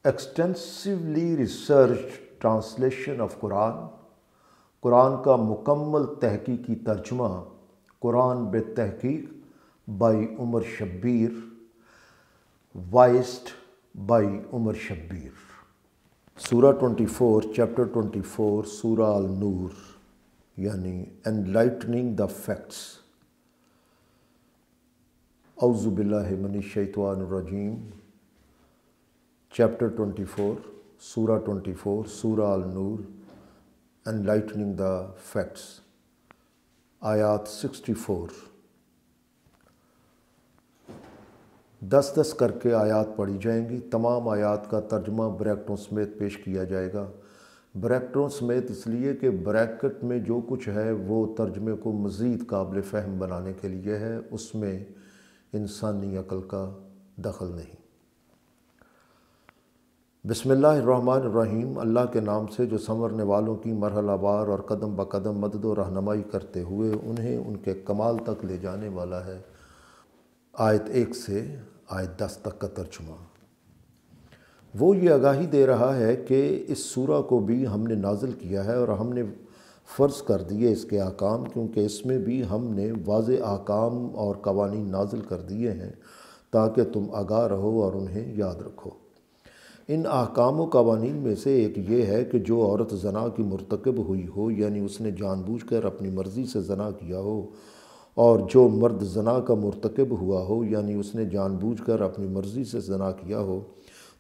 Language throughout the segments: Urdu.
Extensively research translation of Quran, Quran کا مکمل تحقیقی ترجمہ، قرآن بالتحقیق by Umar Shabbir, voiced by Umar Shabbir. سورہ 24 چیپٹر 24 سورہ النور، یعنی انلائٹننگ دا فیکٹس۔ اعوذ باللہ من الشیطان الرجیم، چیپٹر 24 سورہ 24 سورہ النور، انلائٹننگ دا فیکٹس، آیات 64۔ 10 کر کے آیات پڑھی جائیں گی۔ تمام آیات کا ترجمہ بریکٹوں سمیت پیش کیا جائے گا۔ بریکٹوں سمیت اس لیے کہ بریکٹ میں جو کچھ ہے وہ ترجمے کو مزید قابل فہم بنانے کے لیے ہے، اس میں انسانی عقل کا دخل نہیں۔ بسم اللہ الرحمن الرحیم، اللہ کے نام سے جو سنورنے والوں کی مرحلہ وار اور قدم بقدم مدد و رہنمائی کرتے ہوئے انہیں ان کے کمال تک لے جانے والا ہے۔ آیت 1 سے آیت 10 تک کا ترجمہ۔ وہ یہ آگاہی دے رہا ہے کہ اس سورہ کو بھی ہم نے نازل کیا ہے اور ہم نے فرض کر دیے اس کے احکام، کیونکہ اس میں بھی ہم نے واضح احکام اور قوانین نازل کر دیے ہیں تاکہ تم آگاہ رہو اور انہیں یاد رکھو۔ ان احکام و قوانین میں سے ایک یہ ہے کہ جو عورت زنا کی مرتکب ہوئی ہو، یعنی اس نے جان بوجھ کر اپنی مرضی سے زنا کیا ہو، اور جو مرد زنا کا مرتکب ہوا ہو، یعنی اس نے جان بوجھ کر اپنی مرضی سے زنا کیا ہو،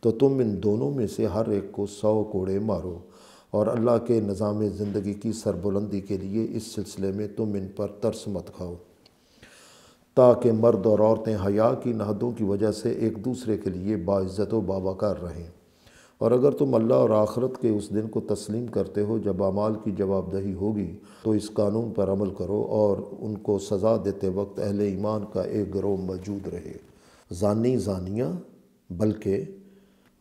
تو تم ان دونوں میں سے ہر ایک کو 100 کوڑے مارو، اور اللہ کے نظام زندگی کی سربلندی کے لیے اس سلسلے میں تم ان پر ترس مت کھاؤ، تاکہ مرد اور عورتیں حیا کی نہادوں کی وجہ سے ایک دوسرے کے لیے باعزت و باوقار رہیں۔ اور اگر تم اللہ اور آخرت کے اس دن کو تسلیم کرتے ہو جب اعمال کی جواب دہی ہوگی، تو اس قانون پر عمل کرو اور ان کو سزا دیتے وقت اہل ایمان کا ایک گروہ موجود رہے۔ زانی زانیہ بلکہ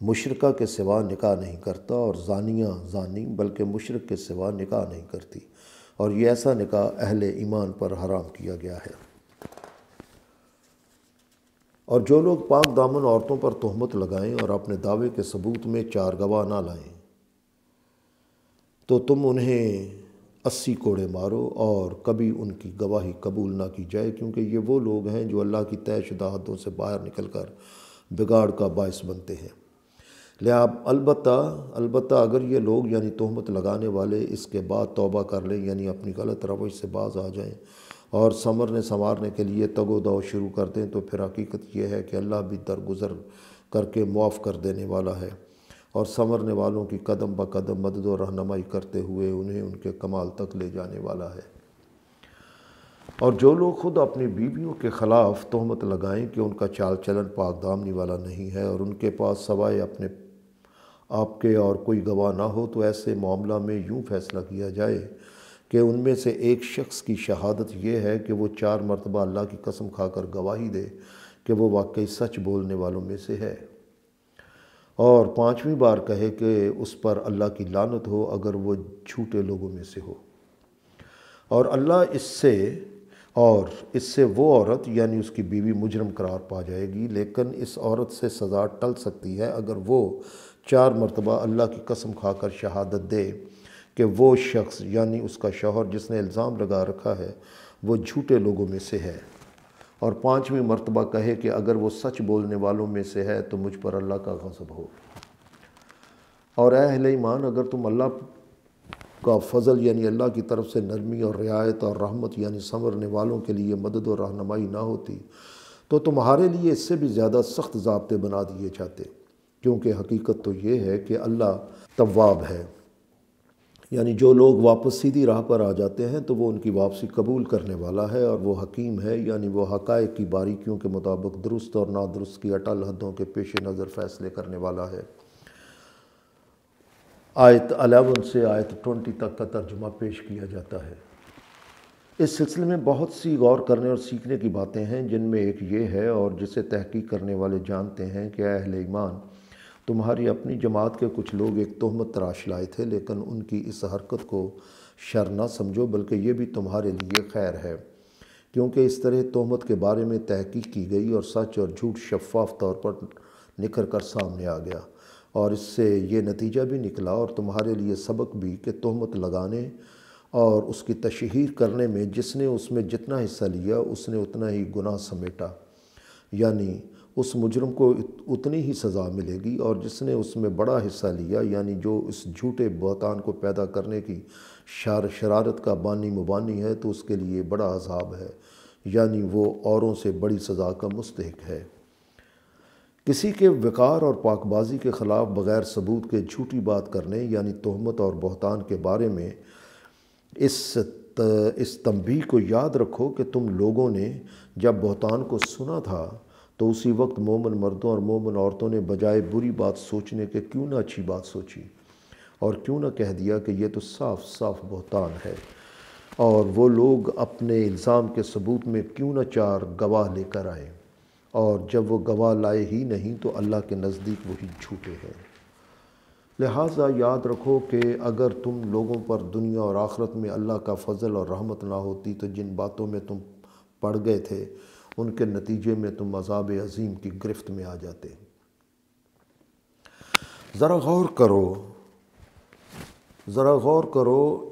مشرکہ کے سوا نکاح نہیں کرتا، اور زانیہ زانی بلکہ مشرک کے سوا نکاح نہیں کرتی، اور یہ ایسا نکاح اہل ایمان پر حرام کیا گیا ہے۔ اور جو لوگ پاک دامن عورتوں پر تہمت لگائیں اور اپنے دعوے کے ثبوت میں 4 گواہ نہ لائیں، تو تم انہیں 80 کوڑے مارو اور کبھی ان کی گواہی قبول نہ کی جائے، کیونکہ یہ وہ لوگ ہیں جو اللہ کی طے شدہ حدوں سے باہر نکل کر بگاڑ کا باعث بنتے ہیں۔ البتہ اگر یہ لوگ یعنی تہمت لگانے والے اس کے بعد توبہ کر لیں، یعنی اپنی غلط روش سے باز آ جائیں اور سنورنے کے لیے تگ و دو شروع کر دیں، تو پھر حقیقت یہ ہے کہ اللہ بھی درگزر کر کے معاف کر دینے والا ہے، اور سنورنے والوں کی قدم بقدم مدد و رہنمائی کرتے ہوئے انہیں ان کے کمال تک لے جانے والا ہے۔ اور جو لوگ خود اپنی بیویوں کے خلاف تہمت لگائیں کہ ان کا چال چلن پاک دامنی والا نہیں ہے، اور ان کے پاس سوائے اپنے آپ کے اور کوئی گواہ نہ ہو، تو ایسے معاملہ میں یوں فیصلہ کیا جائے کہ ان میں سے ایک شخص کی شہادت یہ ہے کہ وہ 4 مرتبہ اللہ کی قسم کھا کر گواہی دے کہ وہ واقعی سچ بولنے والوں میں سے ہے، اور 5ویں بار کہے کہ اس پر اللہ کی لعنت ہو اگر وہ جھوٹے لوگوں میں سے ہو۔ اور اللہ اس سے وہ عورت یعنی اس کی بیوی مجرم قرار پا جائے گی، لیکن اس عورت سے سزا ٹل سکتی ہے اگر وہ 4 مرتبہ اللہ کی قسم کھا کر شہادت دے کہ وہ شخص یعنی اس کا شوہر جس نے الزام لگا رکھا ہے وہ جھوٹے لوگوں میں سے ہے، اور 5ویں مرتبہ کہے کہ اگر وہ سچ بولنے والوں میں سے ہے تو مجھ پر اللہ کا غضب ہو۔ اور اے اہل ایمان، اگر تم اللہ کا فضل یعنی اللہ کی طرف سے نرمی اور رعایت اور رحمت یعنی سنورنے والوں کے لیے مدد و رہنمائی نہ ہوتی، تو تمہارے لیے اس سے بھی زیادہ سخت ضابطے بنا دیے جاتے، کیونکہ حقیقت تو یہ ہے کہ اللہ تواب ہے، یعنی جو لوگ واپس سیدھی راہ پر آ جاتے ہیں تو وہ ان کی واپسی قبول کرنے والا ہے، اور وہ حکیم ہے، یعنی وہ حقائق کی باریکیوں کے مطابق درست اور نادرست کی اٹل حدوں کے پیش نظر فیصلے کرنے والا ہے۔ آیت 11 سے آیت 20 تک کا ترجمہ پیش کیا جاتا ہے۔ اس سلسلے میں بہت سی غور کرنے اور سیکھنے کی باتیں ہیں، جن میں ایک یہ ہے، اور جسے تحقیق کرنے والے جانتے ہیں کہ اے اہل ایمان، تمہاری اپنی جماعت کے کچھ لوگ ایک تہمت تراش لائے تھے، لیکن ان کی اس حرکت کو شر نہ سمجھو، بلکہ یہ بھی تمہارے لیے خیر ہے، کیونکہ اس طرح تہمت کے بارے میں تحقیق کی گئی اور سچ اور جھوٹ شفاف طور پر نکھر کر سامنے آ گیا، اور اس سے یہ نتیجہ بھی نکلا اور تمہارے لیے سبق بھی کہ تہمت لگانے اور اس کی تشہیر کرنے میں جس نے اس میں جتنا حصہ لیا اس نے اتنا ہی گناہ سمیٹا، یعنی اس مجرم کو اتنی ہی سزا ملے گی، اور جس نے اس میں بڑا حصہ لیا یعنی جو اس جھوٹے بہتان کو پیدا کرنے کی شرارت کا بانی مبانی ہے تو اس کے لیے بڑا عذاب ہے، یعنی وہ اوروں سے بڑی سزا کا مستحق ہے۔ کسی کے وقار اور پاک بازی کے خلاف بغیر ثبوت کے جھوٹی بات کرنے یعنی تہمت اور بہتان کے بارے میں اس تنبیہ کو یاد رکھو کہ تم لوگوں نے جب بہتان کو سنا تھا تو اسی وقت مومن مردوں اور مومن عورتوں نے بجائے بری بات سوچنے کے کیوں نہ اچھی بات سوچی، اور کیوں نہ کہہ دیا کہ یہ تو صاف صاف بہتان ہے، اور وہ لوگ اپنے الزام کے ثبوت میں کیوں نہ 4 گواہ لے کر آئے، اور جب وہ گواہ لائے ہی نہیں تو اللہ کے نزدیک وہی جھوٹے ہیں۔ لہٰذا یاد رکھو کہ اگر تم لوگوں پر دنیا اور آخرت میں اللہ کا فضل اور رحمت نہ ہوتی تو جن باتوں میں تم پڑ گئے تھے ان کے نتیجے میں تم عذاب عظیم کی گرفت میں آ جاتے۔ ذرا غور کرو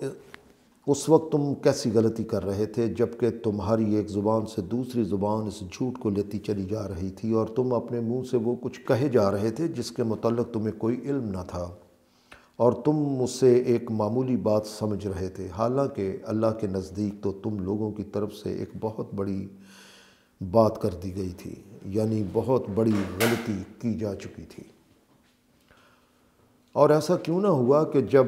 اس وقت تم کیسی غلطی کر رہے تھے جبکہ تمہاری ایک زبان سے دوسری زبان اس جھوٹ کو لیتی چلی جا رہی تھی، اور تم اپنے منہ سے وہ کچھ کہے جا رہے تھے جس کے متعلق تمہیں کوئی علم نہ تھا، اور تم اسے ایک معمولی بات سمجھ رہے تھے، حالانکہ اللہ کے نزدیک تو تم لوگوں کی طرف سے ایک بہت بڑی بات کر دی گئی تھی، یعنی بہت بڑی غلطی کی جا چکی تھی۔ اور ایسا کیوں نہ ہوا کہ جب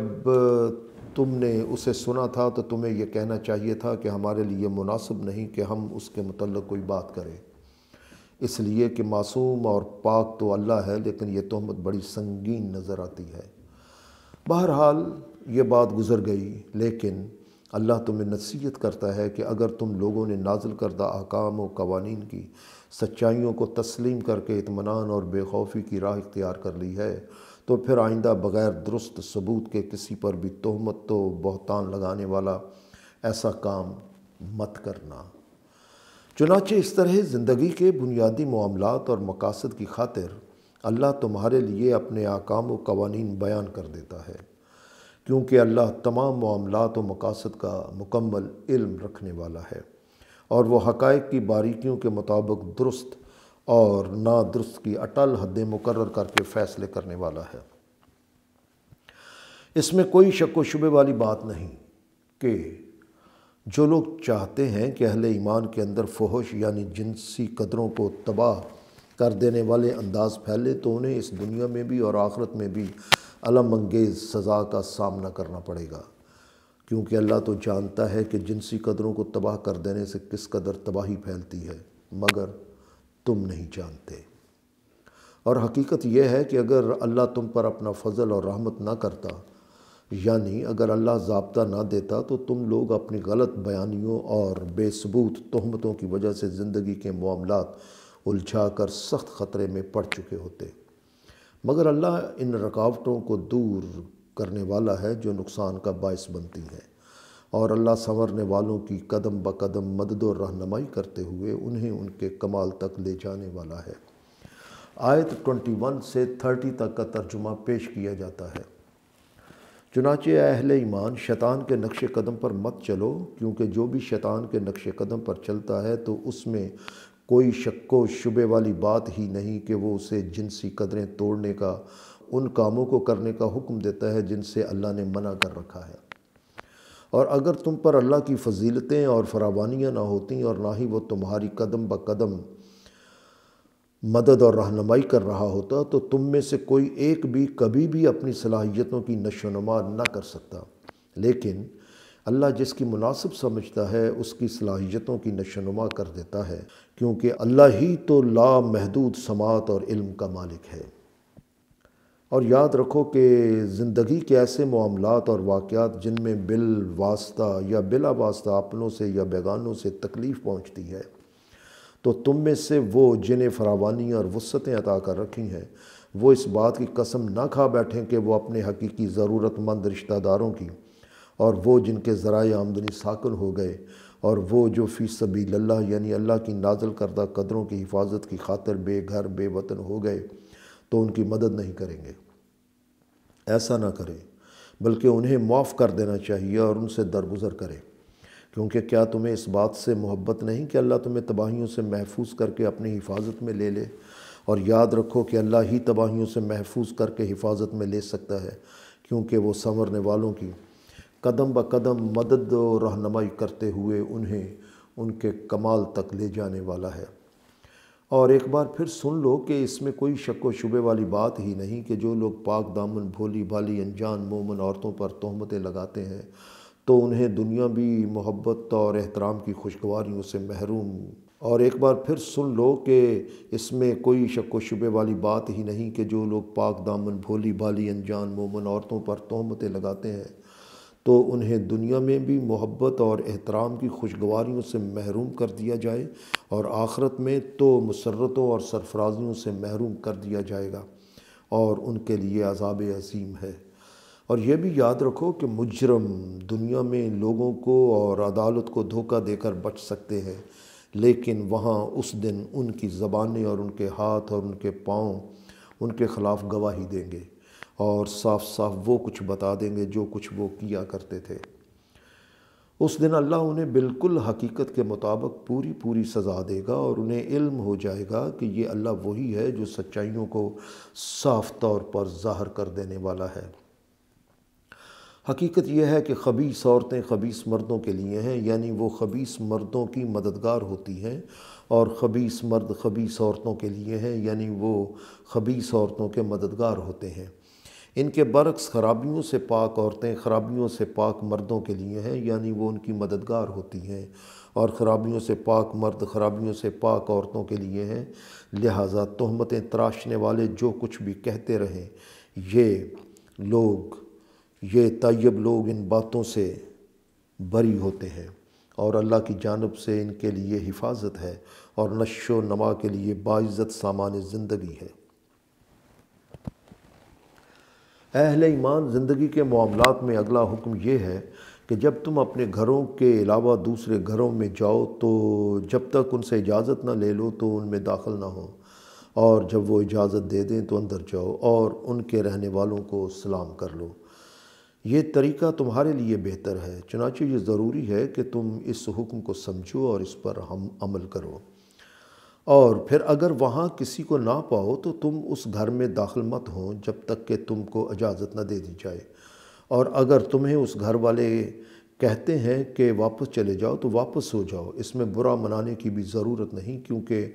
تم نے اسے سنا تھا تو تمہیں یہ کہنا چاہیے تھا کہ ہمارے لیے مناسب نہیں کہ ہم اس کے متعلق کوئی بات کریں، اس لیے کہ معصوم اور پاک تو اللہ ہے، لیکن یہ تہمت بڑی سنگین نظر آتی ہے۔ بہرحال یہ بات گزر گئی، لیکن اللہ تمہیں نصیحت کرتا ہے کہ اگر تم لوگوں نے نازل کردہ احکام و قوانین کی سچائیوں کو تسلیم کر کے اطمینان اور بے خوفی کی راہ اختیار کر لی ہے تو پھر آئندہ بغیر درست ثبوت کے کسی پر بھی تہمت و بہتان لگانے والا ایسا کام مت کرنا۔ چنانچہ اس طرح زندگی کے بنیادی معاملات اور مقاصد کی خاطر اللہ تمہارے لیے اپنے احکام و قوانین بیان کر دیتا ہے، کیونکہ اللہ تمام معاملات و مقاصد کا مکمل علم رکھنے والا ہے، اور وہ حقائق کی باریکیوں کے مطابق درست اور نادرست کی اٹل حدیں مقرر کر کے فیصلے کرنے والا ہے۔ اس میں کوئی شک و شبے والی بات نہیں کہ جو لوگ چاہتے ہیں کہ اہل ایمان کے اندر فحش یعنی جنسی قدروں کو تباہ کر دینے والے انداز پھیلے تو انہیں اس دنیا میں بھی اور آخرت میں بھی الم انگیز سزا کا سامنا کرنا پڑے گا، کیونکہ اللہ تو جانتا ہے کہ جنسی قدروں کو تباہ کر دینے سے کس قدر تباہی پھیلتی ہے، مگر تم نہیں جانتے۔ اور حقیقت یہ ہے کہ اگر اللہ تم پر اپنا فضل اور رحمت نہ کرتا، یعنی اگر اللہ ضابطہ نہ دیتا تو تم لوگ اپنی غلط بیانیوں اور بے ثبوت تہمتوں کی وجہ سے زندگی کے معاملات الجھا کر سخت خطرے میں پڑ چکے ہوتے، مگر اللہ ان رکاوٹوں کو دور کرنے والا ہے جو نقصان کا باعث بنتی ہیں، اور اللہ سنورنے والوں کی قدم بقدم مدد و رہنمائی کرتے ہوئے انہیں ان کے کمال تک لے جانے والا ہے۔ آیت 21 سے 30 تک کا ترجمہ پیش کیا جاتا ہے۔ چنانچہ اے اہل ایمان، شیطان کے نقش قدم پر مت چلو، کیونکہ جو بھی شیطان کے نقش قدم پر چلتا ہے تو اس میں کوئی شک و شبے والی بات ہی نہیں کہ وہ اسے جنسی قدریں توڑنے کا، ان کاموں کو کرنے کا حکم دیتا ہے جن سے اللہ نے منع کر رکھا ہے۔ اور اگر تم پر اللہ کی فضیلتیں اور فراوانیاں نہ ہوتیں اور نہ ہی وہ تمہاری قدم بقدم مدد اور رہنمائی کر رہا ہوتا تو تم میں سے کوئی ایک بھی کبھی بھی اپنی صلاحیتوں کی نشو و نما نہ کر سکتا، لیکن اللہ جس کی مناسب سمجھتا ہے اس کی صلاحیتوں کی نشو و نما کر دیتا ہے، کیونکہ اللہ ہی تو لامحدود سماعت اور علم کا مالک ہے۔ اور یاد رکھو کہ زندگی کے ایسے معاملات اور واقعات جن میں بالواسطہ یا بلا واسطہ اپنوں سے یا بیگانوں سے تکلیف پہنچتی ہے، تو تم میں سے وہ جنہیں فراوانی اور وسعتیں عطا کر رکھی ہیں وہ اس بات کی قسم نہ کھا بیٹھیں کہ وہ اپنے حقیقی ضرورت مند رشتہ داروں کی، اور وہ جن کے ذرائع آمدنی ساکن ہو گئے، اور وہ جو فی سبیل اللہ یعنی اللہ کی نازل کردہ قدروں کی حفاظت کی خاطر بے گھر بے وطن ہو گئے تو ان کی مدد نہیں کریں گے۔ ایسا نہ کرے، بلکہ انہیں معاف کر دینا چاہیے اور ان سے درگزر کرے، کیونکہ کیا تمہیں اس بات سے محبت نہیں کہ اللہ تمہیں تباہیوں سے محفوظ کر کے اپنی حفاظت میں لے لے؟ اور یاد رکھو کہ اللہ ہی تباہیوں سے محفوظ کر کے حفاظت میں لے سکتا ہے، کیونکہ وہ سنورنے والوں کی قدم بہ قدم مدد و رہنمائی کرتے ہوئے انہیں ان کے کمال تک لے جانے والا ہے۔ اور ایک بار پھر سن لو کہ اس میں کوئی شک و شبے والی بات ہی نہیں کہ جو لوگ پاک دامن بھولی بھالی انجان مومن عورتوں پر تہمتیں لگاتے ہیں تو انہیں دنیا بھی محبت اور احترام کی خوشگواریوں سے محروم۔ اور ایک بار پھر سن لو کہ اس میں کوئی شک و شبے والی بات ہی نہیں کہ جو لوگ پاک دامن بھولی بھالی انجان مومن عورتوں پر تہمتیں لگاتے ہیں تو انہیں دنیا میں بھی محبت اور احترام کی خوشگواریوں سے محروم کر دیا جائے، اور آخرت میں تو مسرتوں اور سرفرازیوں سے محروم کر دیا جائے گا، اور ان کے لیے عذاب عظیم ہے۔ اور یہ بھی یاد رکھو کہ مجرم دنیا میں لوگوں کو اور عدالت کو دھوکہ دے کر بچ سکتے ہیں، لیکن وہاں اس دن ان کی زبانیں اور ان کے ہاتھ اور ان کے پاؤں ان کے خلاف گواہی دیں گے، اور صاف صاف وہ کچھ بتا دیں گے جو کچھ وہ کیا کرتے تھے۔ اس دن اللہ انہیں بالکل حقیقت کے مطابق پوری سزا دے گا، اور انہیں علم ہو جائے گا کہ یہ اللہ وہی ہے جو سچائیوں کو صاف طور پر ظاہر کر دینے والا ہے۔ حقیقت یہ ہے کہ خبیث عورتیں خبیث مردوں کے لیے ہیں، یعنی وہ خبیث مردوں کی مددگار ہوتی ہیں، اور خبیث مرد خبیث عورتوں کے لیے ہیں، یعنی وہ خبیث عورتوں کے مددگار ہوتے ہیں۔ ان کے برعکس خرابیوں سے پاک عورتیں خرابیوں سے پاک مردوں کے لیے ہیں، یعنی وہ ان کی مددگار ہوتی ہیں، اور خرابیوں سے پاک مرد خرابیوں سے پاک عورتوں کے لیے ہیں۔ لہٰذا تہمتیں تراشنے والے جو کچھ بھی کہتے رہیں، یہ طیب لوگ ان باتوں سے بری ہوتے ہیں، اور اللہ کی جانب سے ان کے لیے حفاظت ہے، اور نشو و نما کے لیے باعزت سامان زندگی ہے۔ اہل ایمان زندگی کے معاملات میں اگلا حکم یہ ہے کہ جب تم اپنے گھروں کے علاوہ دوسرے گھروں میں جاؤ تو جب تک ان سے اجازت نہ لے لو تو ان میں داخل نہ ہو، اور جب وہ اجازت دے دیں تو اندر جاؤ اور ان کے رہنے والوں کو سلام کر لو۔ یہ طریقہ تمہارے لیے بہتر ہے، چنانچہ یہ ضروری ہے کہ تم اس حکم کو سمجھو اور اس پر عمل کرو۔ اور پھر اگر وہاں کسی کو نہ پاؤ تو تم اس گھر میں داخل مت ہو جب تک کہ تم کو اجازت نہ دے دی جائے، اور اگر تمہیں اس گھر والے کہتے ہیں کہ واپس چلے جاؤ تو واپس ہو جاؤ۔ اس میں برا منانے کی بھی ضرورت نہیں، کیونکہ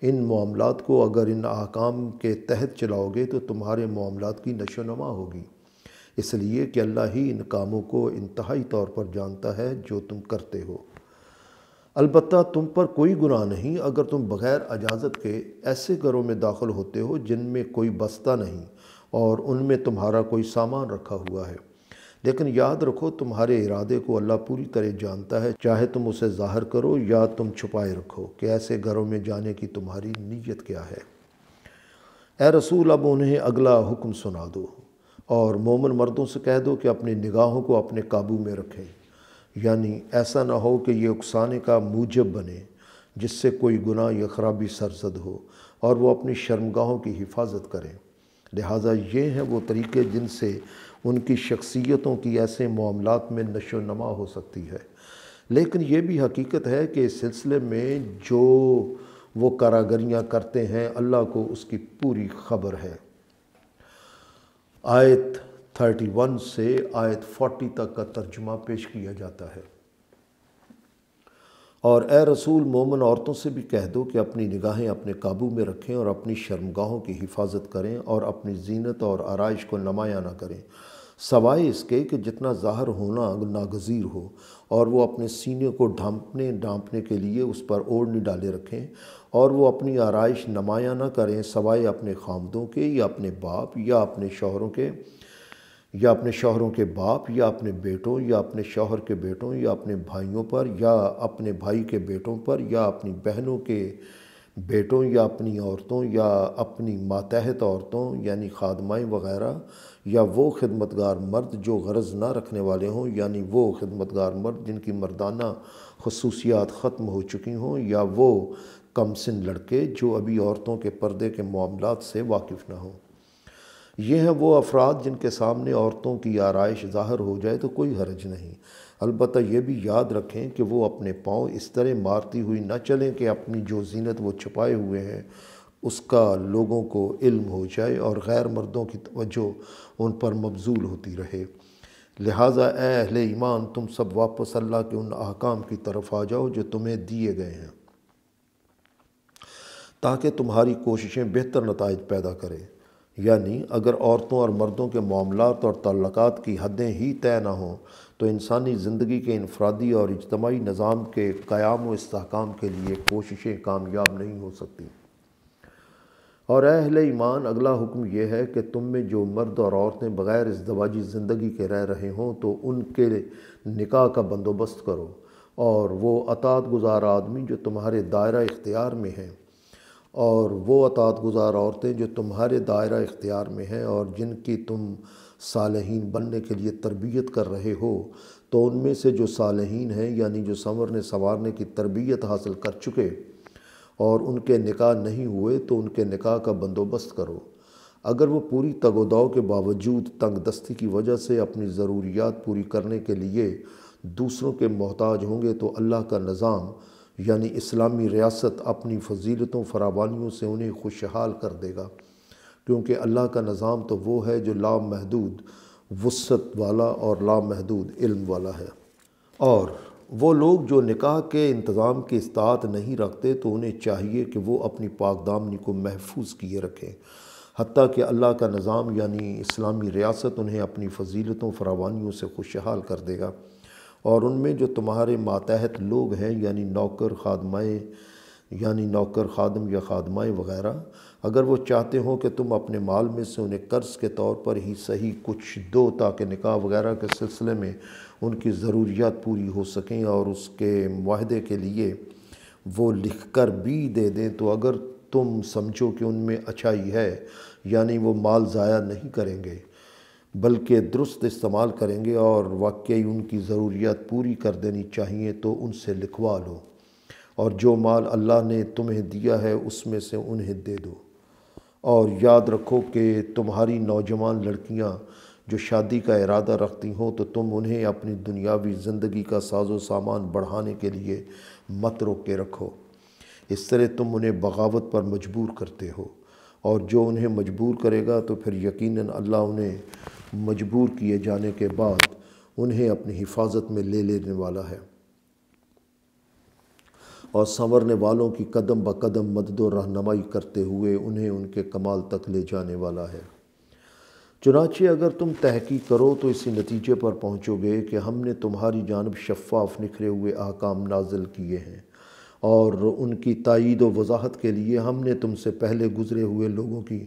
ان معاملات کو اگر ان احکام کے تحت چلاؤ گے تو تمہارے معاملات کی نشو و نما ہوگی، اس لیے کہ اللہ ہی ان کاموں کو انتہائی طور پر جانتا ہے جو تم کرتے ہو۔ البتہ تم پر کوئی گناہ نہیں اگر تم بغیر اجازت کے ایسے گھروں میں داخل ہوتے ہو جن میں کوئی بستہ نہیں اور ان میں تمہارا کوئی سامان رکھا ہوا ہے، لیکن یاد رکھو تمہارے ارادے کو اللہ پوری طرح جانتا ہے، چاہے تم اسے ظاہر کرو یا تم چھپائے رکھو کہ ایسے گھروں میں جانے کی تمہاری نیت کیا ہے۔ اے رسول، اب انہیں اگلا حکم سنا دو، اور مومن مردوں سے کہہ دو کہ اپنی نگاہوں کو اپنے قابو میں رکھیں، یعنی ایسا نہ ہو کہ یہ اکسانے کا موجب بنے جس سے کوئی گناہ یا خرابی سرزد ہو، اور وہ اپنی شرمگاہوں کی حفاظت کریں۔ لہٰذا یہ ہیں وہ طریقے جن سے ان کی شخصیتوں کی ایسے معاملات میں نشو و نما ہو سکتی ہے، لیکن یہ بھی حقیقت ہے کہ اس سلسلے میں جو وہ کاراگریاں کرتے ہیں اللہ کو اس کی پوری خبر ہے۔ آیت 31 سے آیت 40 تک کا ترجمہ پیش کیا جاتا ہے۔ اور اے رسول، مومن عورتوں سے بھی کہہ دو کہ اپنی نگاہیں اپنے قابو میں رکھیں اور اپنی شرمگاہوں کی حفاظت کریں اور اپنی زینت اور آرائش کو نمایاں نہ کریں، سوائے اس کے کہ جتنا ظاہر ہونا ناگزیر ہو، اور وہ اپنے سینے کو ڈھانپنے کے لیے اس پر اوڑھنی ڈالے رکھیں، اور وہ اپنی آرائش نمایاں نہ کریں سوائے اپنے خامدوں کے یا اپنے باپ یا اپنے شوہروں کے یا اپنے شوہروں کے باپ یا اپنے بیٹوں یا اپنے شوہر کے بیٹوں یا اپنے بھائیوں پر یا اپنے بھائی کے بیٹوں پر یا اپنی بہنوں کے بیٹوں یا اپنی عورتوں یا اپنی ماتحت عورتوں یعنی خادمائیں وغیرہ، یا وہ خدمتگار مرد جو غرض نہ رکھنے والے ہوں، یعنی وہ خدمتگار مرد جن کی مردانہ خصوصیات ختم ہو چکی ہوں، یا وہ کم سن لڑکے جو ابھی عورتوں کے پردے کے معاملات سے واقف نہ ہوں، یہ ہیں وہ افراد جن کے سامنے عورتوں کی آرائش ظاہر ہو جائے تو کوئی حرج نہیں، البتہ یہ بھی یاد رکھیں کہ وہ اپنے پاؤں اس طرح مارتی ہوئی نہ چلیں کہ اپنی جو زینت وہ چھپائے ہوئے ہیں اس کا لوگوں کو علم ہو جائے اور غیر مردوں کی توجہ ان پر مبذول ہوتی رہے۔ لہٰذا اے اہل ایمان، تم سب واپس اللہ کے ان احکام کی طرف آ جاؤ جو تمہیں دیے گئے ہیں، تاکہ تمہاری کوششیں بہتر نتائج پیدا کریں۔ یعنی اگر عورتوں اور مردوں کے معاملات اور تعلقات کی حدیں ہی طے نہ ہوں تو انسانی زندگی کے انفرادی اور اجتماعی نظام کے قیام و استحکام کے لیے کوششیں کامیاب نہیں ہو سکتی۔ اور اے اہل ایمان، اگلا حکم یہ ہے کہ تم میں جو مرد اور عورتیں بغیر ازدواجی زندگی کے رہ رہے ہوں تو ان کے نکاح کا بندوبست کرو، اور وہ اطاعت گزار آدمی جو تمہارے دائرہ اختیار میں ہیں اور وہ اطاعت گزار عورتیں جو تمہارے دائرہ اختیار میں ہیں اور جن کی تم صالحین بننے کے لیے تربیت کر رہے ہو، تو ان میں سے جو صالحین ہیں یعنی جو سنورنے سنوارنے کی تربیت حاصل کر چکے اور ان کے نکاح نہیں ہوئے تو ان کے نکاح کا بندوبست کرو۔ اگر وہ پوری تگ و دو کے باوجود تنگ دستی کی وجہ سے اپنی ضروریات پوری کرنے کے لیے دوسروں کے محتاج ہوں گے تو اللہ کا نظام یعنی اسلامی ریاست اپنی فضیلتوں فراوانیوں سے انہیں خوشحال کر دے گا، کیونکہ اللہ کا نظام تو وہ ہے جو لامحدود وسعت والا اور لامحدود علم والا ہے۔ اور وہ لوگ جو نکاح کے انتظام کی استطاعت نہیں رکھتے تو انہیں چاہیے کہ وہ اپنی پاک دامنی کو محفوظ کیے رکھیں، حتیٰ کہ اللہ کا نظام یعنی اسلامی ریاست انہیں اپنی فضیلتوں فراوانیوں سے خوشحال کر دے گا۔ اور ان میں جو تمہارے ماتحت لوگ ہیں یعنی نوکر خادم یا خادمائیں وغیرہ، اگر وہ چاہتے ہوں کہ تم اپنے مال میں سے انہیں قرض کے طور پر ہی صحیح کچھ دو تاکہ نکاح وغیرہ کے سلسلے میں ان کی ضروریات پوری ہو سکیں اور اس کے معاہدے کے لیے وہ لکھ کر بھی دے دیں، تو اگر تم سمجھو کہ ان میں اچھائی ہے یعنی وہ مال ضائع نہیں کریں گے بلکہ درست استعمال کریں گے اور واقعی ان کی ضروریات پوری کر دینی چاہیے، تو ان سے لکھوا لو، اور جو مال اللہ نے تمہیں دیا ہے اس میں سے انہیں دے دو۔ اور یاد رکھو کہ تمہاری نوجوان لڑکیاں جو شادی کا ارادہ رکھتی ہوں تو تم انہیں اپنی دنیاوی زندگی کا ساز و سامان بڑھانے کے لیے مت روک کے رکھو، اس طرح تم انہیں بغاوت پر مجبور کرتے ہو، اور جو انہیں مجبور کرے گا تو پھر یقیناً اللہ انہیں مجبور کیے جانے کے بعد انہیں اپنی حفاظت میں لے لینے والا ہے، اور سنورنے والوں کی قدم بقدم مدد و رہنمائی کرتے ہوئے انہیں ان کے کمال تک لے جانے والا ہے۔ چنانچہ اگر تم تحقیق کرو تو اسی نتیجے پر پہنچو گے کہ ہم نے تمہاری جانب شفاف نکھرے ہوئے احکام نازل کیے ہیں، اور ان کی تائید و وضاحت کے لیے ہم نے تم سے پہلے گزرے ہوئے لوگوں کی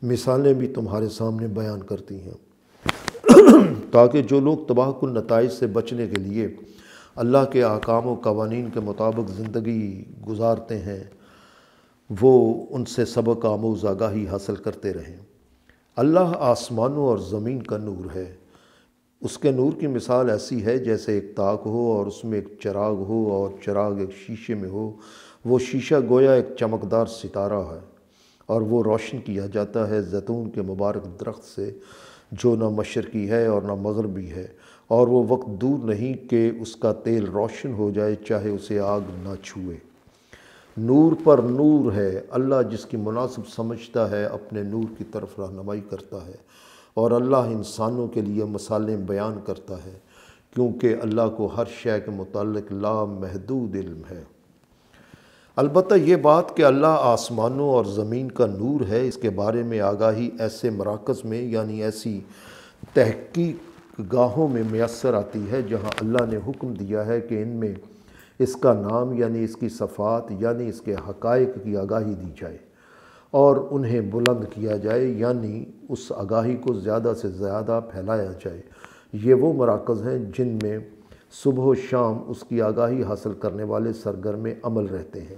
مثالیں بھی تمہارے سامنے بیان کرتی ہیں، تاکہ جو لوگ تباہ کن نتائج سے بچنے کے لیے اللہ کے احکام و قوانین کے مطابق زندگی گزارتے ہیں وہ ان سے سبق آموز آگاہی حاصل کرتے رہیں۔ اللہ آسمانوں اور زمین کا نور ہے۔ اس کے نور کی مثال ایسی ہے جیسے ایک تاک ہو اور اس میں ایک چراغ ہو اور چراغ ایک شیشے میں ہو۔ وہ شیشہ گویا ایک چمکدار ستارہ ہے اور وہ روشن کیا جاتا ہے زیتون کے مبارک درخت سے جو نہ مشرقی ہے اور نہ مغربی ہے، اور وہ وقت دور نہیں کہ اس کا تیل روشن ہو جائے چاہے اسے آگ نہ چھوئے۔ نور پر نور ہے، اللہ جس کی مناسب سمجھتا ہے اپنے نور کی طرف رہنمائی کرتا ہے، اور اللہ انسانوں کے لیے مثالیں بیان کرتا ہے، کیونکہ اللہ کو ہر شے کے متعلق لامحدود علم ہے۔ البتہ یہ بات کہ اللہ آسمانوں اور زمین کا نور ہے، اس کے بارے میں آگاہی ایسے مراکز میں یعنی ایسی تحقیق گاہوں میں میسر آتی ہے جہاں اللہ نے حکم دیا ہے کہ ان میں اس کا نام یعنی اس کی صفات یعنی اس کے حقائق کی آگاہی دی جائے اور انہیں بلند کیا جائے، یعنی اس آگاہی کو زیادہ سے زیادہ پھیلایا جائے۔ یہ وہ مراکز ہیں جن میں صبح و شام اس کی آگاہی حاصل کرنے والے سرگرم عمل رہتے ہیں۔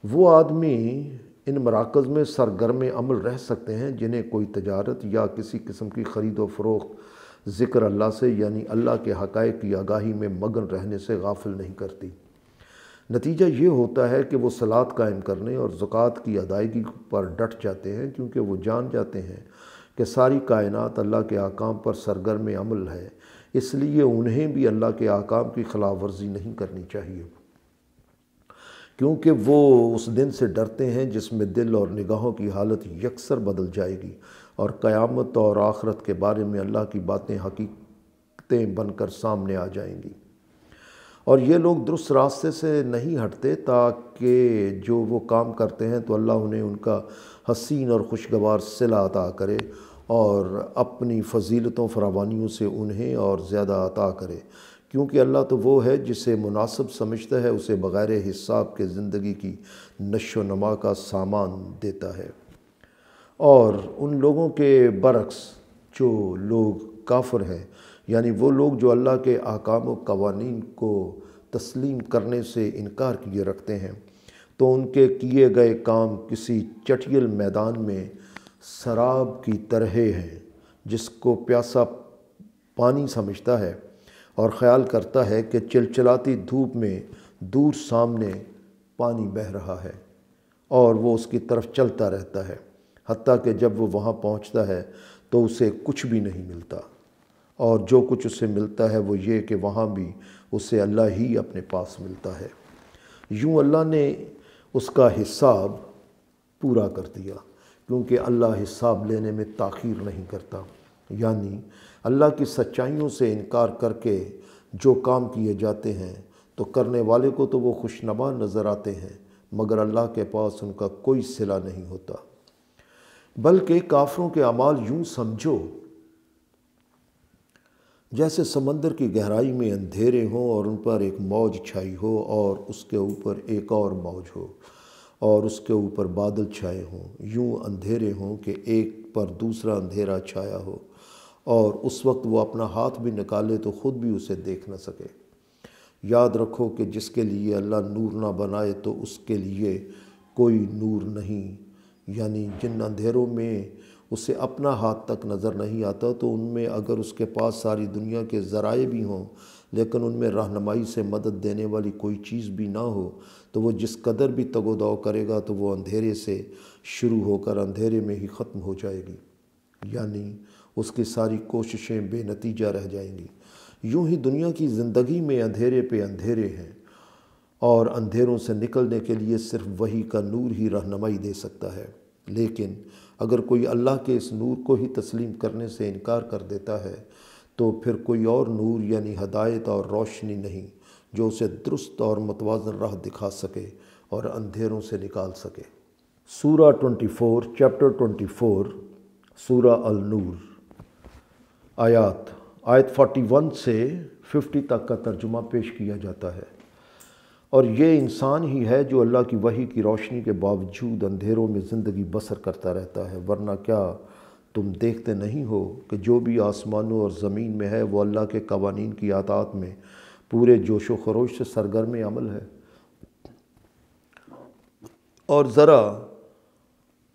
وہ آدمی ان مراکز میں سرگرم عمل رہ سکتے ہیں جنہیں کوئی تجارت یا کسی قسم کی خرید و فروخت ذکر اللہ سے یعنی اللہ کے حقائق کی آگاہی میں مگن رہنے سے غافل نہیں کرتی۔ نتیجہ یہ ہوتا ہے کہ وہ صلاۃ قائم کرنے اور زکوٰۃ کی ادائیگی پر ڈٹ جاتے ہیں، کیونکہ وہ جان جاتے ہیں کہ ساری کائنات اللہ کے احکام پر سرگرم عمل ہے، اس لیے انہیں بھی اللہ کے احکام کی خلاف ورزی نہیں کرنی چاہیے، کیونکہ وہ اس دن سے ڈرتے ہیں جس میں دل اور نگاہوں کی حالت یکسر بدل جائے گی اور قیامت اور آخرت کے بارے میں اللہ کی باتیں حقیقتیں بن کر سامنے آ جائیں گی۔ اور یہ لوگ درست راستے سے نہیں ہٹتے تاکہ جو وہ کام کرتے ہیں تو اللہ انہیں ان کا حسین اور خوشگوار صلہ عطا کرے اور اپنی فضیلتوں فراوانیوں سے انہیں اور زیادہ عطا کرے، کیونکہ اللہ تو وہ ہے جسے مناسب سمجھتا ہے اسے بغیر حساب کے زندگی کی نشو و نما کا سامان دیتا ہے۔ اور ان لوگوں کے برعکس جو لوگ کافر ہیں، یعنی وہ لوگ جو اللہ کے احکام و قوانین کو تسلیم کرنے سے انکار کیے رکھتے ہیں، تو ان کے کیے گئے کام کسی چٹیل میدان میں سراب کی طرح ہیں، جس کو پیاسا پانی سمجھتا ہے اور خیال کرتا ہے کہ چلچلاتی دھوپ میں دور سامنے پانی بہہ رہا ہے اور وہ اس کی طرف چلتا رہتا ہے، حتیٰ کہ جب وہ وہاں پہنچتا ہے تو اسے کچھ بھی نہیں ملتا، اور جو کچھ اسے ملتا ہے وہ یہ کہ وہاں بھی اسے اللہ ہی اپنے پاس ملتا ہے۔ یوں اللہ نے اس کا حساب پورا کر دیا، کیونکہ اللہ حساب لینے میں تاخیر نہیں کرتا، یعنی اللہ کی سچائیوں سے انکار کر کے جو کام کیے جاتے ہیں تو کرنے والے کو تو وہ خوشنما نظر آتے ہیں، مگر اللہ کے پاس ان کا کوئی صلہ نہیں ہوتا۔ بلکہ کافروں کے اعمال یوں سمجھو جیسے سمندر کی گہرائی میں اندھیرے ہوں اور ان پر ایک موج چھائی ہو اور اس کے اوپر ایک اور موج ہو اور اس کے اوپر بادل چھائے ہوں، یوں اندھیرے ہوں کہ ایک پر دوسرا اندھیرا چھایا ہو، اور اس وقت وہ اپنا ہاتھ بھی نکالے تو خود بھی اسے دیکھ نہ سکے۔ یاد رکھو کہ جس کے لیے اللہ نور نہ بنائے تو اس کے لیے کوئی نور نہیں، یعنی جن اندھیروں میں اسے اپنا ہاتھ تک نظر نہیں آتا، تو ان میں اگر اس کے پاس ساری دنیا کے ذرائع بھی ہوں لیکن ان میں رہنمائی سے مدد دینے والی کوئی چیز بھی نہ ہو، تو وہ جس قدر بھی تگ و دو کرے گا تو وہ اندھیرے سے شروع ہو کر اندھیرے میں ہی ختم ہو جائے گی، یعنی اس کی ساری کوششیں بے نتیجہ رہ جائیں گی۔ یوں ہی دنیا کی زندگی میں اندھیرے پہ اندھیرے ہیں، اور اندھیروں سے نکلنے کے لیے صرف وحی کا نور ہی رہنمائی دے سکتا ہے، لیکن اگر کوئی اللہ کے اس نور کو ہی تسلیم کرنے سے انکار کر دیتا ہے تو پھر کوئی اور نور یعنی ہدایت اور روشنی نہیں جو اسے درست اور متوازن راہ دکھا سکے اور اندھیروں سے نکال سکے۔ سورہ 24 چیپٹر 24 سورہ النور، آیت 41 سے 50 تک کا ترجمہ پیش کیا جاتا ہے۔ اور یہ انسان ہی ہے جو اللہ کی وحی کی روشنی کے باوجود اندھیروں میں زندگی بسر کرتا رہتا ہے، ورنہ کیا تم دیکھتے نہیں ہو کہ جو بھی آسمانوں اور زمین میں ہے وہ اللہ کے قوانین کی اطاعت میں پورے جوش و خروش سے سرگرم عمل ہے۔ اور ذرا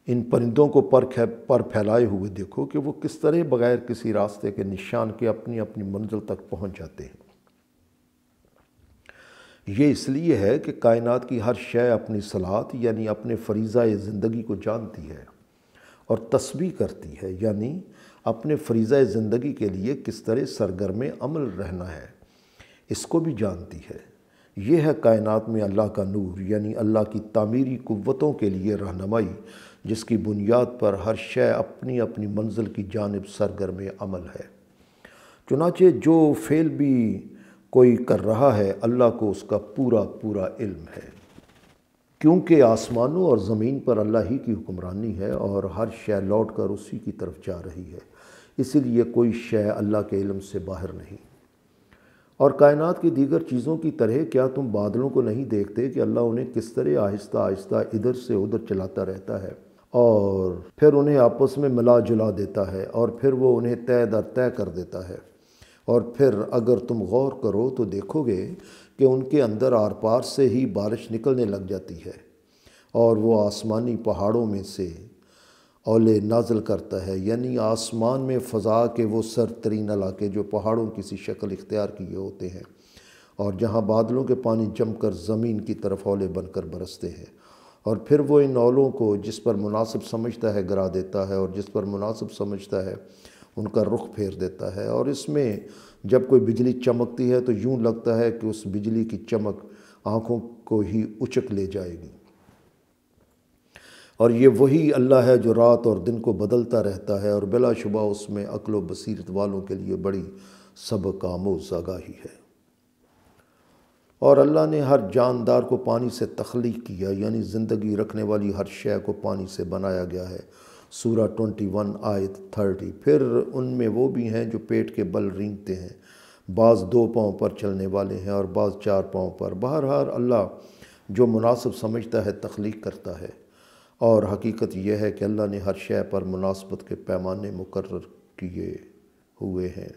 ان پرندوں کو پر پھیلائے ہوئے دیکھو کہ وہ کس طرح بغیر کسی راستے کے نشان کے اپنی اپنی منزل تک پہنچ جاتے ہیں۔ یہ اس لیے ہے کہ کائنات کی ہر شے اپنی صلاحت یعنی اپنے فریضہ زندگی کو جانتی ہے اور تسبیح کرتی ہے، یعنی اپنے فریضہ زندگی کے لیے کس طرح سرگرم عمل رہنا ہے، اس کو بھی جانتی ہے۔ یہ ہے کائنات میں اللہ کا نور، یعنی اللہ کی تعمیری قوتوں کے لیے رہنمائی، جس کی بنیاد پر ہر شے اپنی اپنی منزل کی جانب سرگرم عمل ہے۔ چنانچہ جو فعل بھی کوئی کر رہا ہے اللہ کو اس کا پورا پورا علم ہے، کیونکہ آسمانوں اور زمین پر اللہ ہی کی حکمرانی ہے اور ہر شے لوٹ کر اسی کی طرف جا رہی ہے، اسی لیے کوئی شے اللہ کے علم سے باہر نہیں۔ اور کائنات کی دیگر چیزوں کی طرح کیا تم بادلوں کو نہیں دیکھتے کہ اللہ انہیں کس طرح آہستہ آہستہ ادھر سے ادھر چلاتا رہتا ہے اور پھر انہیں آپس میں ملا جلا دیتا ہے اور پھر وہ انہیں طے در طے کر دیتا ہے۔ اور پھر اگر تم غور کرو تو دیکھو گے کہ ان کے اندر آر پار سے ہی بارش نکلنے لگ جاتی ہے، اور وہ آسمانی پہاڑوں میں سے اولے نازل کرتا ہے، یعنی آسمان میں فضا کے وہ سر ترین علاقے جو پہاڑوں کی سی شکل اختیار کیے ہوتے ہیں، اور جہاں بادلوں کے پانی جم کر زمین کی طرف اولے بن کر برستے ہیں، اور پھر وہ ان اولوں کو جس پر مناسب سمجھتا ہے گرا دیتا ہے، اور جس پر مناسب سمجھتا ہے ان کا رخ پھیر دیتا ہے۔ اور اس میں جب کوئی بجلی چمکتی ہے تو یوں لگتا ہے کہ اس بجلی کی چمک آنکھوں کو ہی اچک لے جائے گی۔ اور یہ وہی اللہ ہے جو رات اور دن کو بدلتا رہتا ہے، اور بلا شبہ اس میں عقل و بصیرت والوں کے لیے بڑی سبق آموز آگاہی ہے۔ اور اللہ نے ہر جاندار کو پانی سے تخلیق کیا، یعنی زندگی رکھنے والی ہر شے کو پانی سے بنایا گیا ہے، سورہ 21 آیت 30۔ پھر ان میں وہ بھی ہیں جو پیٹ کے بل رینگتے ہیں، بعض 2 پاؤں پر چلنے والے ہیں اور بعض 4 پاؤں پر۔ بہرحال اللہ جو مناسب سمجھتا ہے تخلیق کرتا ہے، اور حقیقت یہ ہے کہ اللہ نے ہر شے پر مناسبت کے پیمانے مقرر کیے ہوئے ہیں۔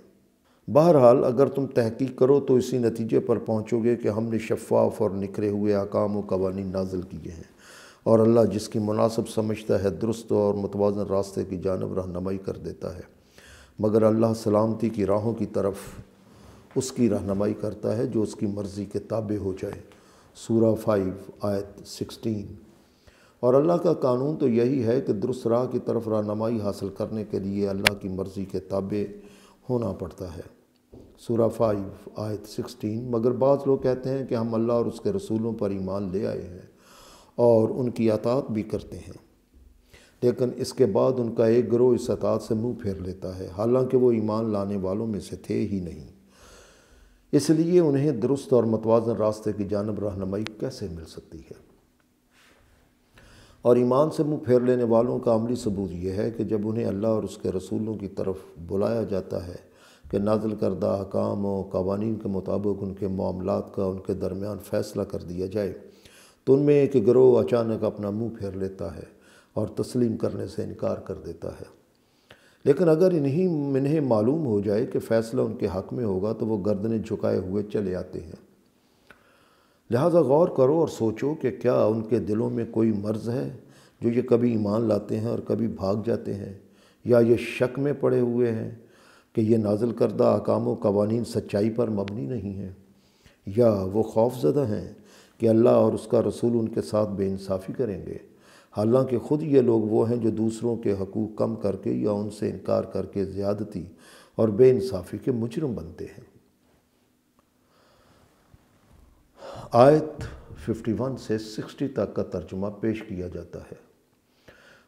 بہرحال اگر تم تحقیق کرو تو اسی نتیجے پر پہنچو گے کہ ہم نے شفاف اور نکھرے ہوئے احکام و قوانین نازل کیے ہیں، اور اللہ جس کی مناسب سمجھتا ہے درست اور متوازن راستے کی جانب رہنمائی کر دیتا ہے، مگر اللہ سلامتی کی راہوں کی طرف اس کی رہنمائی کرتا ہے جو اس کی مرضی کے تابع ہو جائے، سورہ 5 آیت 16۔ اور اللہ کا قانون تو یہی ہے کہ درست راہ کی طرف رہنمائی حاصل کرنے کے لیے اللہ کی مرضی کے تابع ہونا پڑتا ہے، سورہ 5 آیت 16۔ مگر بعض لوگ کہتے ہیں کہ ہم اللہ اور اس کے رسولوں پر ایمان لے آئے ہیں اور ان کی اطاعت بھی کرتے ہیں، لیکن اس کے بعد ان کا ایک گروہ اس اطاعت سے منہ پھیر لیتا ہے، حالانکہ وہ ایمان لانے والوں میں سے تھے ہی نہیں۔ اس لیے انہیں درست اور متوازن راستے کی جانب رہنمائی کیسے مل سکتی ہے؟ اور ایمان سے منہ پھیر لینے والوں کا عملی ثبوت یہ ہے کہ جب انہیں اللہ اور اس کے رسولوں کی طرف بلایا جاتا ہے کہ نازل کردہ احکام و قوانین کے مطابق ان کے معاملات کا ان کے درمیان فیصلہ کر دیا جائے، تو ان میں ایک گروہ اچانک اپنا منہ پھیر لیتا ہے اور تسلیم کرنے سے انکار کر دیتا ہے۔ لیکن اگر انہیں معلوم ہو جائے کہ فیصلہ ان کے حق میں ہوگا تو وہ گردنیں جھکائے ہوئے چلے آتے ہیں۔ لہٰذا غور کرو اور سوچو کہ کیا ان کے دلوں میں کوئی مرض ہے جو یہ کبھی ایمان لاتے ہیں اور کبھی بھاگ جاتے ہیں، یا یہ شک میں پڑے ہوئے ہیں کہ یہ نازل کردہ احکام و قوانین سچائی پر مبنی نہیں ہیں، یا وہ خوف زدہ ہیں کہ اللہ اور اس کا رسول ان کے ساتھ بے انصافی کریں گے، حالانکہ خود یہ لوگ وہ ہیں جو دوسروں کے حقوق کم کر کے یا ان سے انکار کر کے زیادتی اور بے انصافی کے مجرم بنتے ہیں۔ آیت 51 سے 60 تک کا ترجمہ پیش کیا جاتا ہے۔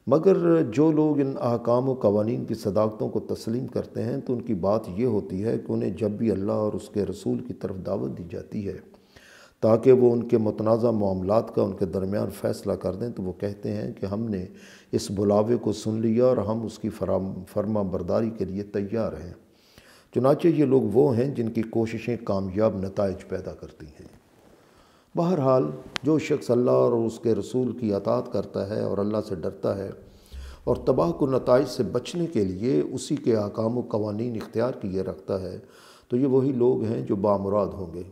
مگر جو لوگ ان احکام و قوانین کی صداقتوں کو تسلیم کرتے ہیں تو ان کی بات یہ ہوتی ہے کہ انہیں جب بھی اللہ اور اس کے رسول کی طرف دعوت دی جاتی ہے تاکہ وہ ان کے متنازع معاملات کا ان کے درمیان فیصلہ کر دیں، تو وہ کہتے ہیں کہ ہم نے اس بلاوے کو سن لیا اور ہم اس کی فرما برداری کے لیے تیار ہیں۔ چنانچہ یہ لوگ وہ ہیں جن کی کوششیں کامیاب نتائج پیدا کرتی ہیں۔ بہرحال جو شخص اللہ اور اس کے رسول کی اطاعت کرتا ہے اور اللہ سے ڈرتا ہے اور تباہ کن نتائج سے بچنے کے لیے اسی کے احکام و قوانین اختیار کیے رکھتا ہے، تو یہ وہی لوگ ہیں جو بامراد ہوں گے۔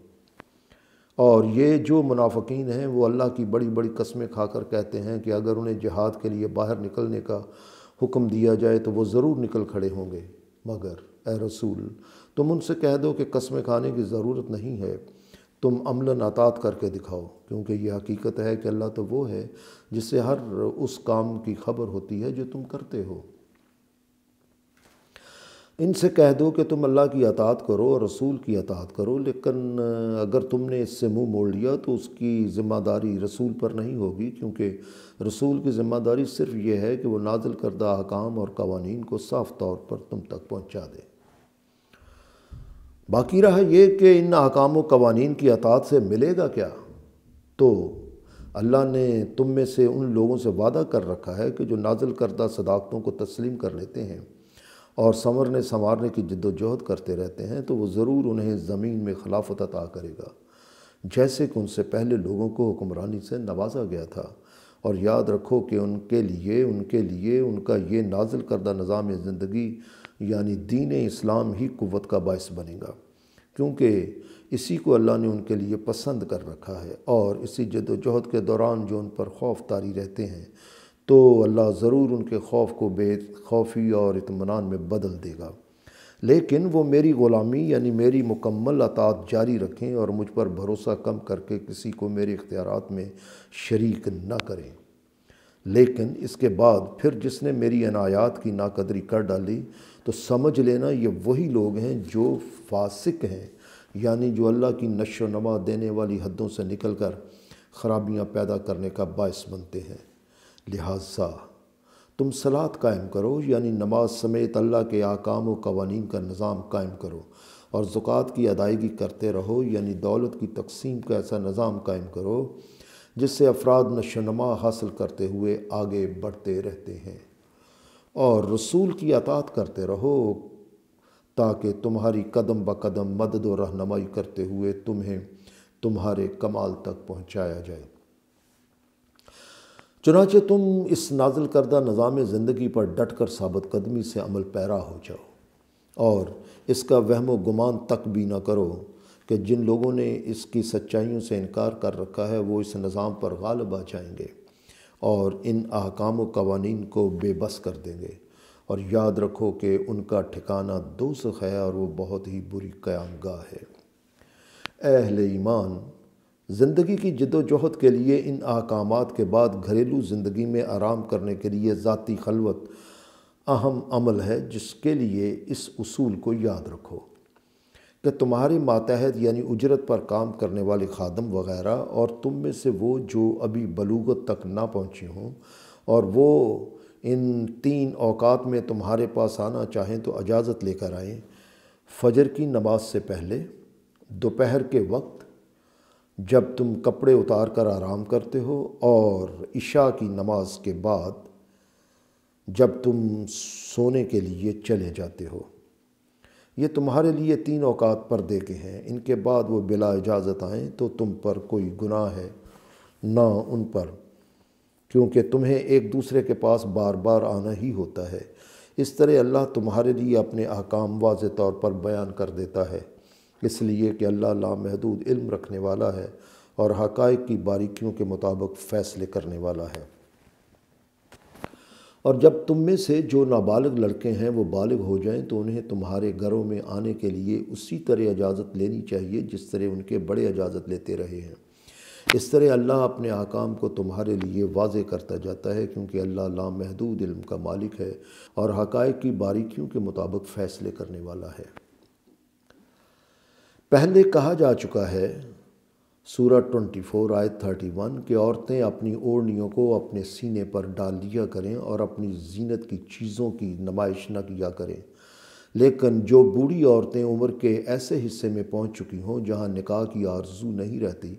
اور یہ جو منافقین ہیں وہ اللہ کی بڑی بڑی قسمیں کھا کر کہتے ہیں کہ اگر انہیں جہاد کے لیے باہر نکلنے کا حکم دیا جائے تو وہ ضرور نکل کھڑے ہوں گے، مگر اے رسول تم ان سے کہہ دو کہ قسمیں کھانے کی ضرورت نہیں ہے، تم عملاً اطاعت کر کے دکھاؤ، کیونکہ یہ حقیقت ہے کہ اللہ تو وہ ہے جس سے ہر اس کام کی خبر ہوتی ہے جو تم کرتے ہو۔ ان سے کہہ دو کہ تم اللہ کی اطاعت کرو اور رسول کی اطاعت کرو، لیکن اگر تم نے اس سے منہ موڑ لیا تو اس کی ذمہ داری رسول پر نہیں ہوگی، کیونکہ رسول کی ذمہ داری صرف یہ ہے کہ وہ نازل کردہ احکام اور قوانین کو صاف طور پر تم تک پہنچا دے۔ باقی رہا یہ کہ ان احکام و قوانین کی اطاعت سے ملے گا کیا، تو اللہ نے تم میں سے ان لوگوں سے وعدہ کر رکھا ہے کہ جو نازل کردہ صداقتوں کو تسلیم کر لیتے ہیں اور سنورنے سنوارنے کی جد و جہد کرتے رہتے ہیں، تو وہ ضرور انہیں زمین میں خلافت عطا کرے گا، جیسے کہ ان سے پہلے لوگوں کو حکمرانی سے نوازا گیا تھا۔ اور یاد رکھو کہ ان کے لیے ان کا یہ نازل کردہ نظام زندگی یعنی دین اسلام ہی قوت کا باعث بنے گا، کیونکہ اسی کو اللہ نے ان کے لیے پسند کر رکھا ہے، اور اسی جد و جہد کے دوران جو ان پر خوف طاری رہتے ہیں تو اللہ ضرور ان کے خوف کو بے خوفی اور اطمینان میں بدل دے گا، لیکن وہ میری غلامی یعنی میری مکمل اطاعت جاری رکھیں اور مجھ پر بھروسہ کم کر کے کسی کو میرے اختیارات میں شریک نہ کریں۔ لیکن اس کے بعد پھر جس نے میری عنایات کی ناقدری کر ڈالی تو سمجھ لینا یہ وہی لوگ ہیں جو فاسق ہیں، یعنی جو اللہ کی نشو و نما دینے والی حدوں سے نکل کر خرابیاں پیدا کرنے کا باعث بنتے ہیں۔ لہٰذا تم صلاۃ قائم کرو، یعنی نماز سمیت اللہ کے احکام و قوانین کا نظام قائم کرو، اور زکوٰۃ کی ادائیگی کرتے رہو، یعنی دولت کی تقسیم کا ایسا نظام قائم کرو جس سے افراد نشو و نما حاصل کرتے ہوئے آگے بڑھتے رہتے ہیں، اور رسول کی اطاعت کرتے رہو تاکہ تمہاری قدم بقدم مدد و رہنمائی کرتے ہوئے تمہیں تمہارے کمال تک پہنچایا جائے۔ چنانچہ تم اس نازل کردہ نظام زندگی پر ڈٹ کر ثابت قدمی سے عمل پیرا ہو جاؤ، اور اس کا وہم و گمان تک بھی نہ کرو کہ جن لوگوں نے اس کی سچائیوں سے انکار کر رکھا ہے وہ اس نظام پر غالب آ جائیں گے اور ان احکام و قوانین کو بے بس کر دیں گے، اور یاد رکھو کہ ان کا ٹھکانہ دوزخ ہے اور وہ بہت ہی بری قیام گاہ ہے۔ اے اہل ایمان، زندگی کی جد و جہد کے لیے ان احکامات کے بعد گھریلو زندگی میں آرام کرنے کے لیے ذاتی خلوت اہم عمل ہے، جس کے لیے اس اصول کو یاد رکھو کہ تمہارے ماتحت یعنی اجرت پر کام کرنے والے خادم وغیرہ اور تم میں سے وہ جو ابھی بلوغت تک نہ پہنچے ہوں اور وہ ان 3 اوقات میں تمہارے پاس آنا چاہیں تو اجازت لے کر آئیں: فجر کی نماز سے پہلے، دوپہر کے وقت جب تم کپڑے اتار کر آرام کرتے ہو، اور عشاء کی نماز کے بعد جب تم سونے کے لیے چلے جاتے ہو۔ یہ تمہارے لیے 3 اوقات پردے کے ہیں، ان کے بعد وہ بلا اجازت آئیں تو تم پر کوئی گناہ ہے نہ ان پر، کیونکہ تمہیں ایک دوسرے کے پاس بار بار آنا ہی ہوتا ہے۔ اس طرح اللہ تمہارے لیے اپنے احکام واضح طور پر بیان کر دیتا ہے، اس لیے کہ اللہ لامحدود علم رکھنے والا ہے اور حقائق کی باریکیوں کے مطابق فیصلے کرنے والا ہے۔ اور جب تم میں سے جو نابالغ لڑکے ہیں وہ بالغ ہو جائیں تو انہیں تمہارے گھروں میں آنے کے لیے اسی طرح اجازت لینی چاہیے جس طرح ان کے بڑے اجازت لیتے رہے ہیں۔ اس طرح اللہ اپنے احکام کو تمہارے لیے واضح کرتا جاتا ہے، کیونکہ اللہ لامحدود علم کا مالک ہے اور حقائق کی باریکیوں کے مطابق فیصلے کرنے والا ہے۔ پہلے کہا جا چکا ہے، سورہ 24 آیت 31، کہ عورتیں اپنی اوڑھنیوں کو اپنے سینے پر ڈال لیا کریں اور اپنی زینت کی چیزوں کی نمائش نہ کیا کریں، لیکن جو بوڑھی عورتیں عمر کے ایسے حصے میں پہنچ چکی ہوں جہاں نکاح کی آرزو نہیں رہتی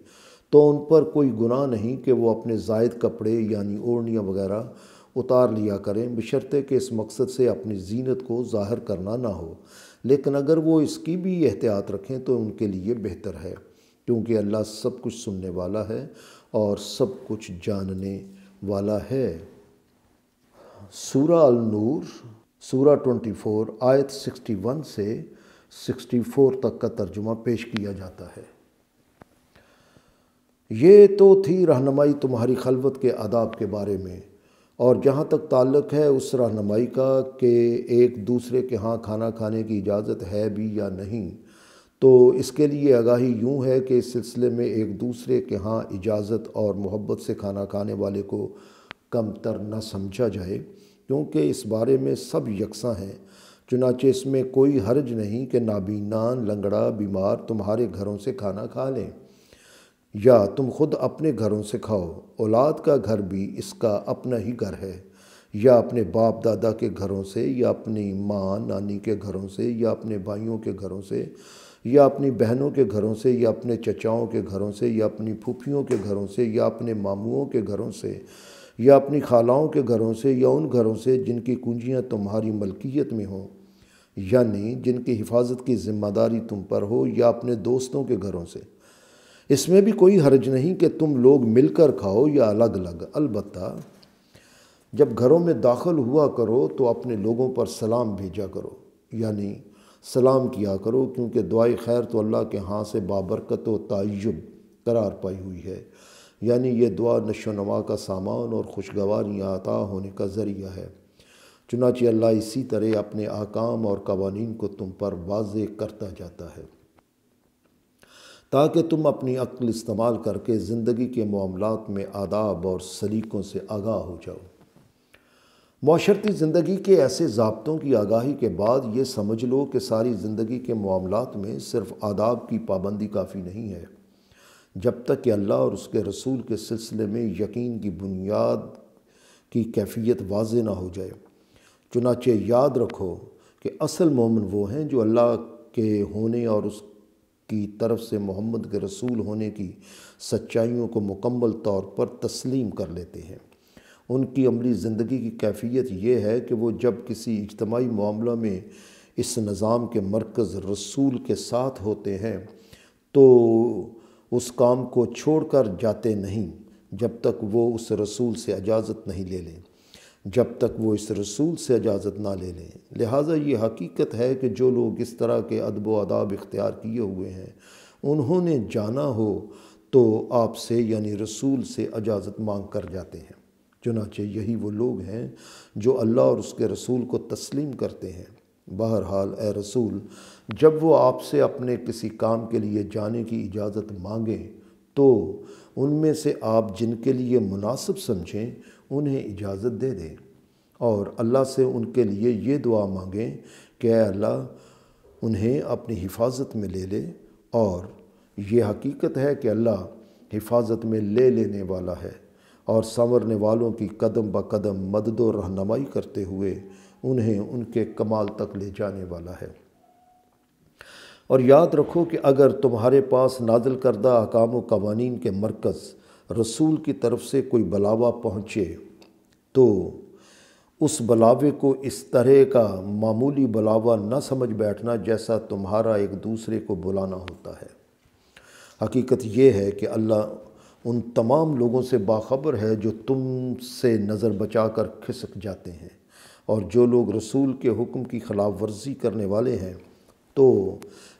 تو ان پر کوئی گناہ نہیں کہ وہ اپنے زائد کپڑے یعنی اوڑھنیاں وغیرہ اتار لیا کریں، بشرطے کہ اس مقصد سے اپنی زینت کو ظاہر کرنا نہ ہو، لیکن اگر وہ اس کی بھی احتیاط رکھیں تو ان کے لیے بہتر ہے، کیونکہ اللہ سب کچھ سننے والا ہے اور سب کچھ جاننے والا ہے۔ سورہ النور، سورہ 24 آیت 61 سے 64 تک کا ترجمہ پیش کیا جاتا ہے۔ یہ تو تھی رہنمائی تمہاری خلوت کے آداب کے بارے میں، اور جہاں تک تعلق ہے اس رہنمائی کا کہ ایک دوسرے کے ہاں کھانا کھانے کی اجازت ہے بھی یا نہیں، تو اس کے لیے آگاہی یوں ہے کہ اس سلسلے میں ایک دوسرے کے ہاں اجازت اور محبت سے کھانا کھانے والے کو کم تر نہ سمجھا جائے، کیونکہ اس بارے میں سب یکساں ہیں۔ چنانچہ اس میں کوئی حرج نہیں کہ نابینان، لنگڑا، بیمار تمہارے گھروں سے کھانا کھا لیں، یا تم خود اپنے گھروں سے کھاؤ۔ اولاد کا گھر بھی اس کا اپنا ہی گھر ہے، یا اپنے باپ دادا کے گھروں سے، یا اپنی ماں نانی کے گھروں سے، یا اپنے بھائیوں کے گھروں سے، یا اپنی بہنوں کے گھروں سے، یا اپنے چچاؤں کے گھروں سے، یا اپنی پھوپھیوں کے گھروں سے، یا اپنے ماموؤں کے گھروں سے، یا اپنی خالاؤں کے گھروں سے، یا ان گھروں سے جن کی کنجیاں تمہاری ملکیت میں ہوں، یعنی جن کی حفاظت کی ذمہ داری تم پر ہو، یا اپنے دوستوں کے گھروں سے۔ اس میں بھی کوئی حرج نہیں کہ تم لوگ مل کر کھاؤ یا الگ الگ، البتہ جب گھروں میں داخل ہوا کرو تو اپنے لوگوں پر سلام بھیجا کرو، یعنی سلام کیا کرو، کیونکہ دعائے خیر تو اللہ کے ہاں سے بابرکت و تعیب قرار پائی ہوئی ہے، یعنی یہ دعا نشو و نما کا سامان اور خوشگواریاں عطا ہونے کا ذریعہ ہے۔ چنانچہ اللہ اسی طرح اپنے احکام اور قوانین کو تم پر واضح کرتا جاتا ہے تاکہ تم اپنی عقل استعمال کر کے زندگی کے معاملات میں آداب اور سلیقوں سے آگاہ ہو جاؤ۔ معاشرتی زندگی کے ایسے ضابطوں کی آگاہی کے بعد یہ سمجھ لو کہ ساری زندگی کے معاملات میں صرف آداب کی پابندی کافی نہیں ہے، جب تک کہ اللہ اور اس کے رسول کے سلسلے میں یقین کی بنیاد کی کیفیت واضح نہ ہو جائے۔ چنانچہ یاد رکھو کہ اصل مومن وہ ہیں جو اللہ کے ہونے اور اس کی طرف سے محمد کے رسول ہونے کی سچائیوں کو مکمل طور پر تسلیم کر لیتے ہیں۔ ان کی عملی زندگی کی کیفیت یہ ہے کہ وہ جب کسی اجتماعی معاملہ میں اس نظام کے مرکز رسول کے ساتھ ہوتے ہیں تو اس کام کو چھوڑ کر جاتے نہیں جب تک وہ اس رسول سے اجازت نہیں لے لیں، لہٰذا یہ حقیقت ہے کہ جو لوگ اس طرح کے ادب و آداب اختیار کیے ہوئے ہیں انہوں نے جانا ہو تو آپ سے یعنی رسول سے اجازت مانگ کر جاتے ہیں۔ چنانچہ یہی وہ لوگ ہیں جو اللہ اور اس کے رسول کو تسلیم کرتے ہیں۔ بہرحال اے رسول، جب وہ آپ سے اپنے کسی کام کے لیے جانے کی اجازت مانگیں تو ان میں سے آپ جن کے لیے مناسب سمجھیں انہیں اجازت دے دیں، اور اللہ سے ان کے لیے یہ دعا مانگیں کہ اے اللہ انہیں اپنی حفاظت میں لے لے، اور یہ حقیقت ہے کہ اللہ حفاظت میں لے لینے والا ہے اور سنورنے والوں کی قدم بہ قدم مدد و رہنمائی کرتے ہوئے انہیں ان کے کمال تک لے جانے والا ہے۔ اور یاد رکھو کہ اگر تمہارے پاس نازل کردہ احکام و قوانین کے مرکز رسول کی طرف سے کوئی بلاوا پہنچے تو اس بلاوے کو اس طرح کا معمولی بلاوا نہ سمجھ بیٹھنا جیسا تمہارا ایک دوسرے کو بلانا ہوتا ہے۔ حقیقت یہ ہے کہ اللہ ان تمام لوگوں سے باخبر ہے جو تم سے نظر بچا کر کھسک جاتے ہیں، اور جو لوگ رسول کے حکم کی خلاف ورزی کرنے والے ہیں تو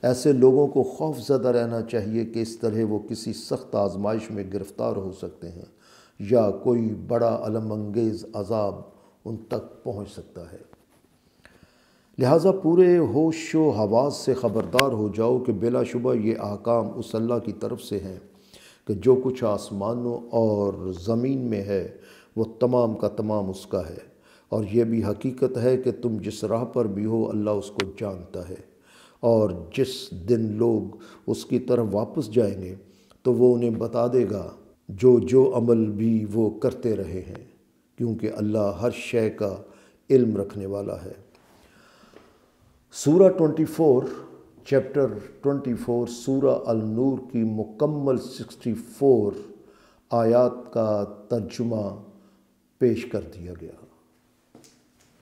ایسے لوگوں کو خوف زدہ رہنا چاہیے کہ اس طرح وہ کسی سخت آزمائش میں گرفتار ہو سکتے ہیں یا کوئی بڑا الم انگیز عذاب ان تک پہنچ سکتا ہے۔ لہٰذا پورے ہوش و حواس سے خبردار ہو جاؤ کہ بلا شبہ یہ احکام اس اللہ کی طرف سے ہیں کہ جو کچھ آسمانوں اور زمین میں ہے وہ تمام کا تمام اس کا ہے، اور یہ بھی حقیقت ہے کہ تم جس راہ پر بھی ہو اللہ اس کو جانتا ہے، اور جس دن لوگ اس کی طرف واپس جائیں گے تو وہ انہیں بتا دے گا جو عمل بھی وہ کرتے رہے ہیں، کیونکہ اللہ ہر شے کا علم رکھنے والا ہے۔ سورہ 24 چیپٹر 24 سورہ النور کی مکمل 64 آیات کا ترجمہ پیش کر دیا گیا۔